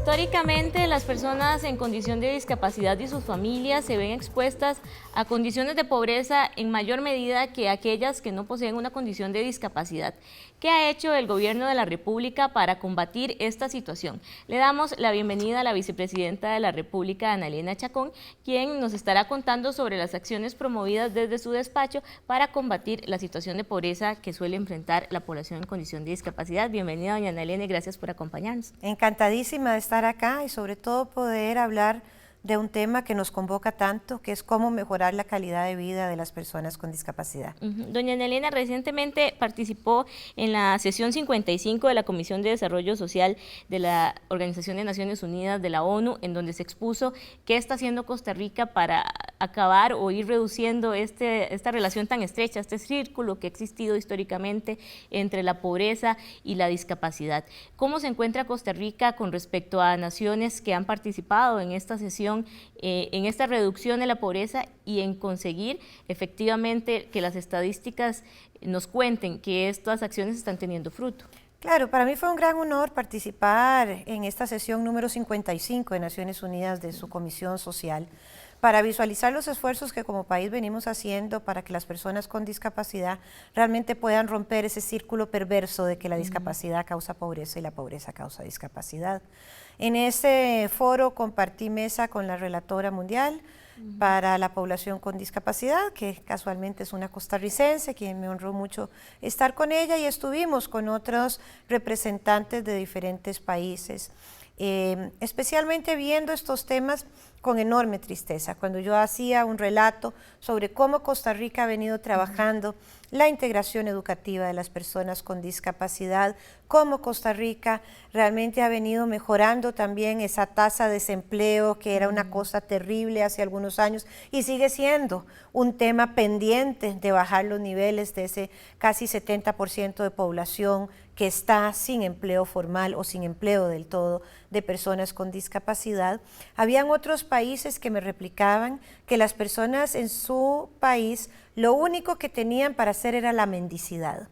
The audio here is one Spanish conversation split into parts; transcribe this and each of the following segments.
Históricamente, las personas en condición de discapacidad y sus familias se ven expuestas a condiciones de pobreza en mayor medida que aquellas que no poseen una condición de discapacidad. ¿Qué ha hecho el Gobierno de la República para combatir esta situación? Le damos la bienvenida a la Vicepresidenta de la República, Ana Elena Chacón, quien nos estará contando sobre las acciones promovidas desde su despacho para combatir la situación de pobreza que suele enfrentar la población en condición de discapacidad. Bienvenida, doña Ana Elena, y gracias por acompañarnos. Encantadísima de estar acá y sobre todo poder hablar de un tema que nos convoca tanto, que es cómo mejorar la calidad de vida de las personas con discapacidad. Doña Ana Elena recientemente participó en la sesión 55 de la Comisión de Desarrollo Social de la Organización de Naciones Unidas de la ONU, en donde se expuso qué está haciendo Costa Rica para acabar o ir reduciendo esta relación tan estrecha, este círculo que ha existido históricamente entre la pobreza y la discapacidad. ¿Cómo se encuentra Costa Rica con respecto a naciones que han participado en esta sesión, en esta reducción de la pobreza y en conseguir efectivamente que las estadísticas nos cuenten que estas acciones están teniendo fruto? Claro, para mí fue un gran honor participar en esta sesión número 55 de Naciones Unidas de su Comisión Social para visualizar los esfuerzos que como país venimos haciendo para que las personas con discapacidad realmente puedan romper ese círculo perverso de que la discapacidad causa pobreza y la pobreza causa discapacidad. En ese foro compartí mesa con la relatora mundial para la población con discapacidad, que casualmente es una costarricense, quien me honró mucho estar con ella, y estuvimos con otros representantes de diferentes países, especialmente viendo estos temas con enorme tristeza. Cuando yo hacía un relato sobre cómo Costa Rica ha venido trabajando la integración educativa de las personas con discapacidad, cómo Costa Rica realmente ha venido mejorando también esa tasa de desempleo, que era una cosa terrible hace algunos años y sigue siendo un tema pendiente de bajar los niveles de ese casi 70% de población que está sin empleo formal o sin empleo del todo de personas con discapacidad. Habían otros países que me replicaban que las personas en su país lo único que tenían para hacer era la mendicidad.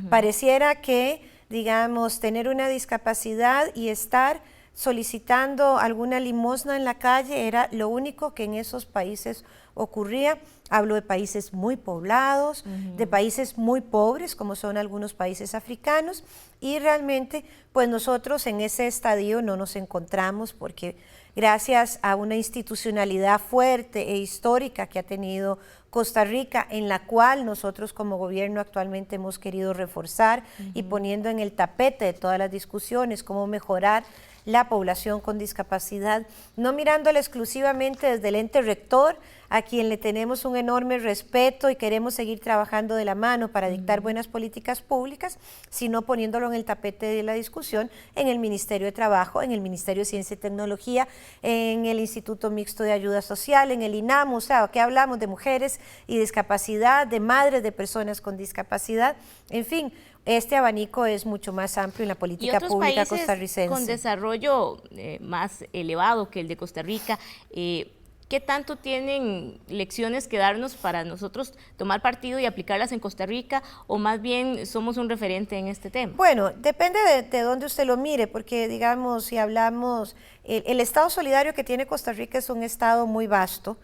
Pareciera que, digamos, tener una discapacidad y estar solicitando alguna limosna en la calle era lo único que en esos países ocurría. Hablo de países muy poblados, de países muy pobres, como son algunos países africanos, y realmente pues nosotros en ese estadio no nos encontramos, porque gracias a una institucionalidad fuerte e histórica que ha tenido Costa Rica, en la cual nosotros como gobierno actualmente hemos querido reforzar y poniendo en el tapete de todas las discusiones cómo mejorar la población con discapacidad, no mirándola exclusivamente desde el ente rector, a quien le tenemos un enorme respeto y queremos seguir trabajando de la mano para dictar buenas políticas públicas, sino poniéndolo en el tapete de la discusión en el Ministerio de Trabajo, en el Ministerio de Ciencia y Tecnología, en el Instituto Mixto de Ayuda Social, en el INAMU. O sea, que hablamos de mujeres y discapacidad, de madres de personas con discapacidad, en fin. Este abanico es mucho más amplio en la política pública costarricense. Con desarrollo más elevado que el de Costa Rica, ¿qué tanto tienen lecciones que darnos para nosotros tomar partido y aplicarlas en Costa Rica, o más bien somos un referente en este tema? Bueno, depende de dónde usted lo mire, porque digamos, si hablamos, el Estado solidario que tiene Costa Rica es un Estado muy vasto,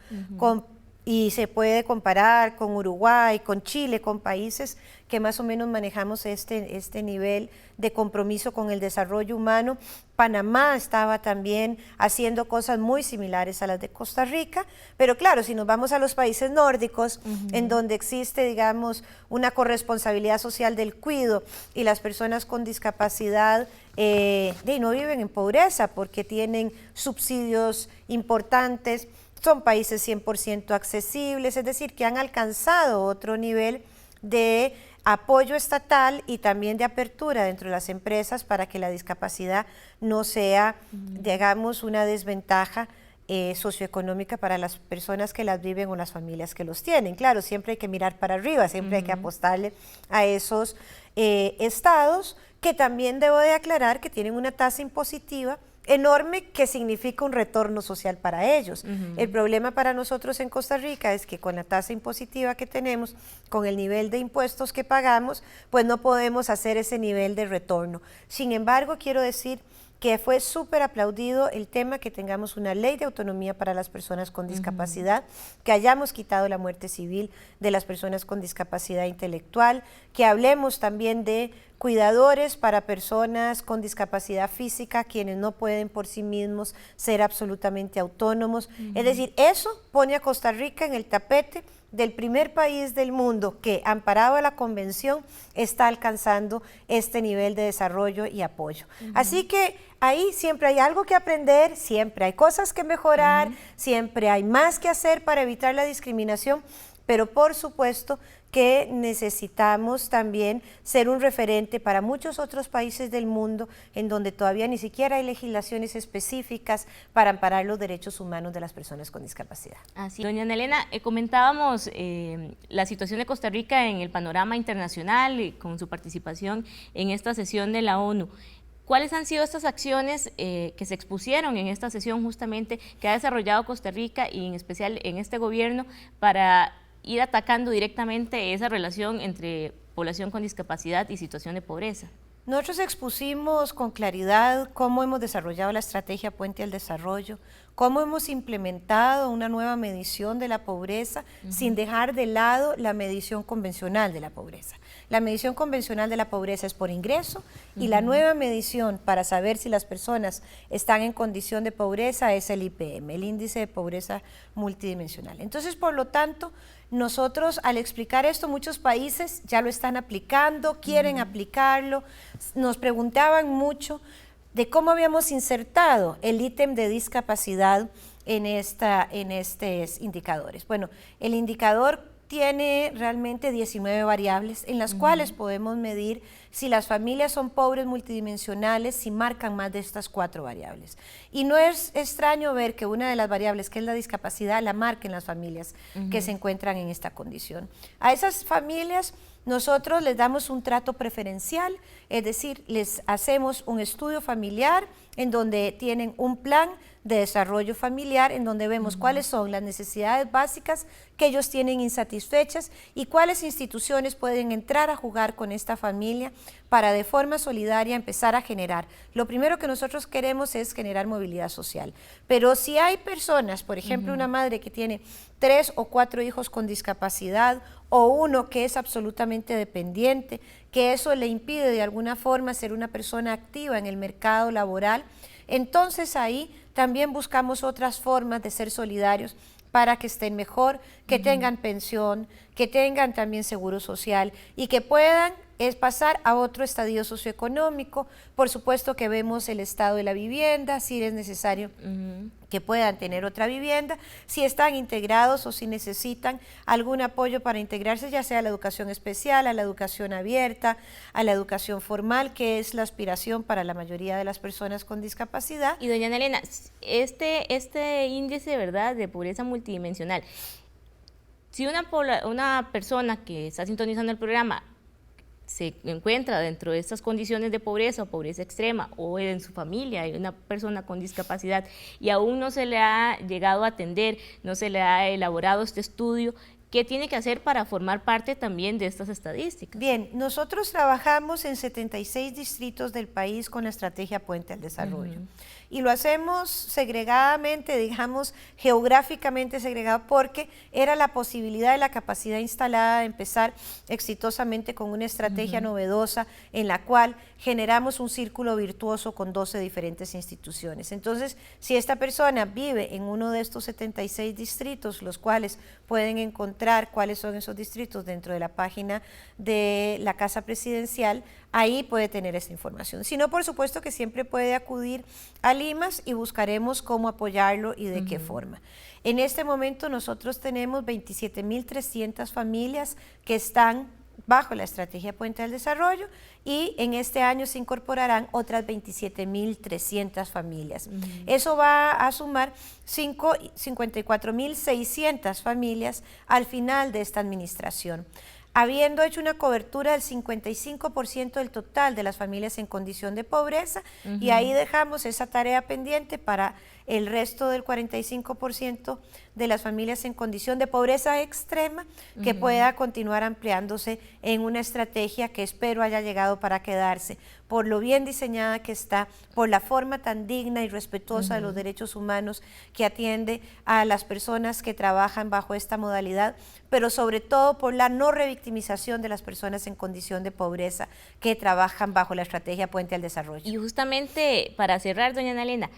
y se puede comparar con Uruguay, con Chile, con países que más o menos manejamos este nivel de compromiso con el desarrollo humano. Panamá estaba también haciendo cosas muy similares a las de Costa Rica, pero claro, si nos vamos a los países nórdicos, en donde existe, digamos, una corresponsabilidad social del cuidado y las personas con discapacidad no viven en pobreza porque tienen subsidios importantes, son países 100% accesibles, es decir, que han alcanzado otro nivel de apoyo estatal y también de apertura dentro de las empresas para que la discapacidad no sea, digamos, una desventaja socioeconómica para las personas que las viven o las familias que los tienen. Claro, siempre hay que mirar para arriba, siempre hay que apostarle a esos estados, que también debo de aclarar que tienen una tasa impositiva enorme que significa un retorno social para ellos. El problema para nosotros en Costa Rica es que con la tasa impositiva que tenemos, con el nivel de impuestos que pagamos, pues no podemos hacer ese nivel de retorno. Sin embargo, quiero decir que fue súper aplaudido el tema que tengamos una ley de autonomía para las personas con discapacidad, que hayamos quitado la muerte civil de las personas con discapacidad intelectual, que hablemos también de cuidadores para personas con discapacidad física, quienes no pueden por sí mismos ser absolutamente autónomos. Es decir, eso pone a Costa Rica en el tapete del primer país del mundo que, amparado a la convención, está alcanzando este nivel de desarrollo y apoyo. Así que ahí siempre hay algo que aprender, siempre hay cosas que mejorar, siempre hay más que hacer para evitar la discriminación, pero por supuesto que necesitamos también ser un referente para muchos otros países del mundo en donde todavía ni siquiera hay legislaciones específicas para amparar los derechos humanos de las personas con discapacidad. Así, doña Ana Elena, comentábamos la situación de Costa Rica en el panorama internacional con su participación en esta sesión de la ONU. ¿Cuáles han sido estas acciones que se expusieron en esta sesión justamente que ha desarrollado Costa Rica y en especial en este gobierno para ir atacando directamente esa relación entre población con discapacidad y situación de pobreza? Nosotros expusimos con claridad cómo hemos desarrollado la estrategia Puente al Desarrollo, cómo hemos implementado una nueva medición de la pobreza sin dejar de lado la medición convencional de la pobreza. La medición convencional de la pobreza es por ingreso y la nueva medición para saber si las personas están en condición de pobreza es el IPM, el Índice de Pobreza Multidimensional. Entonces, por lo tanto, nosotros al explicar esto, muchos países ya lo están aplicando, quieren aplicarlo, nos preguntaban mucho de cómo habíamos insertado el ítem de discapacidad en estos indicadores. Bueno, el indicador tiene realmente 19 variables en las cuales podemos medir si las familias son pobres multidimensionales, si marcan más de estas 4 variables. Y no es extraño ver que una de las variables, que es la discapacidad, la marquen las familias que se encuentran en esta condición. A esas familias nosotros les damos un trato preferencial, es decir, les hacemos un estudio familiar en donde tienen un plan de desarrollo familiar, en donde vemos cuáles son las necesidades básicas que ellos tienen insatisfechas y cuáles instituciones pueden entrar a jugar con esta familia para de forma solidaria empezar a generar. Lo primero que nosotros queremos es generar movilidad social, pero si hay personas, por ejemplo, una madre que tiene 3 o 4 hijos con discapacidad o uno que es absolutamente dependiente, que eso le impide de alguna forma ser una persona activa en el mercado laboral, entonces ahí también buscamos otras formas de ser solidarios para que estén mejor, que tengan pensión, que tengan también seguro social y que puedan pasar a otro estadio socioeconómico. Por supuesto que vemos el estado de la vivienda, si es necesario que puedan tener otra vivienda, si están integrados o si necesitan algún apoyo para integrarse, ya sea a la educación especial, a la educación abierta, a la educación formal, que es la aspiración para la mayoría de las personas con discapacidad. Y doña Ana Elena, este índice, ¿verdad?, de pobreza multidimensional, si una persona que está sintonizando el programa se encuentra dentro de estas condiciones de pobreza o pobreza extrema o en su familia hay una persona con discapacidad y aún no se le ha llegado a atender, no se le ha elaborado este estudio, ¿qué tiene que hacer para formar parte también de estas estadísticas? Bien, nosotros trabajamos en 76 distritos del país con la estrategia Puente al Desarrollo. Y lo hacemos segregadamente, digamos, geográficamente segregado, porque era la posibilidad y la capacidad instalada de empezar exitosamente con una estrategia novedosa en la cual generamos un círculo virtuoso con 12 diferentes instituciones. Entonces, si esta persona vive en uno de estos 76 distritos, los cuales pueden encontrar cuáles son esos distritos dentro de la página de la Casa Presidencial, ahí puede tener esta información. Si no, por supuesto que siempre puede acudir a Limas y buscaremos cómo apoyarlo y de qué forma. En este momento nosotros tenemos 27.300 familias que están bajo la estrategia Puente al Desarrollo y en este año se incorporarán otras 27.300 familias. Eso va a sumar 54.600 familias al final de esta administración, habiendo hecho una cobertura del 55% del total de las familias en condición de pobreza, y ahí dejamos esa tarea pendiente para el resto del 45% de las familias en condición de pobreza extrema, que pueda continuar ampliándose en una estrategia que espero haya llegado para quedarse, por lo bien diseñada que está, por la forma tan digna y respetuosa de los derechos humanos que atiende a las personas que trabajan bajo esta modalidad, pero sobre todo por la no revictimización de las personas en condición de pobreza que trabajan bajo la estrategia Puente al Desarrollo. Y justamente para cerrar, doña Ana Elena,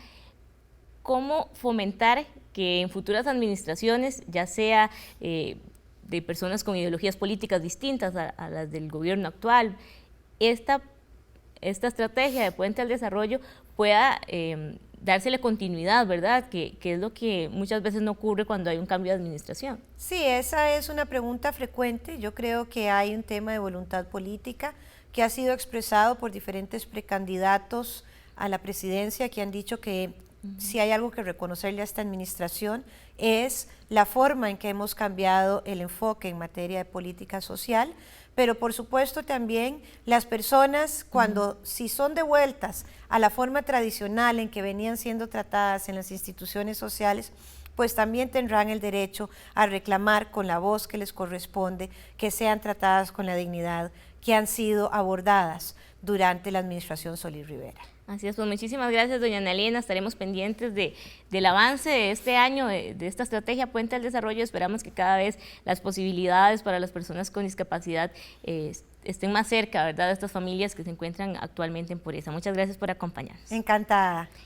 ¿cómo fomentar que en futuras administraciones, ya sea de personas con ideologías políticas distintas a las del gobierno actual, esta estrategia de Puente al Desarrollo pueda dársele continuidad, ¿verdad? Que es lo que muchas veces no ocurre cuando hay un cambio de administración. Sí, esa es una pregunta frecuente. Yo creo que hay un tema de voluntad política que ha sido expresado por diferentes precandidatos a la presidencia que han dicho que si hay algo que reconocerle a esta administración es la forma en que hemos cambiado el enfoque en materia de política social, pero por supuesto también las personas cuando si son devueltas a la forma tradicional en que venían siendo tratadas en las instituciones sociales, pues también tendrán el derecho a reclamar con la voz que les corresponde que sean tratadas con la dignidad que han sido abordadas durante la administración Solís Rivera. Así es, pues muchísimas gracias, doña Ana Elena. Estaremos pendientes del avance de este año, de esta estrategia Puente al Desarrollo. Esperamos que cada vez las posibilidades para las personas con discapacidad estén más cerca, ¿verdad?, de estas familias que se encuentran actualmente en pobreza. Muchas gracias por acompañarnos. Encantada.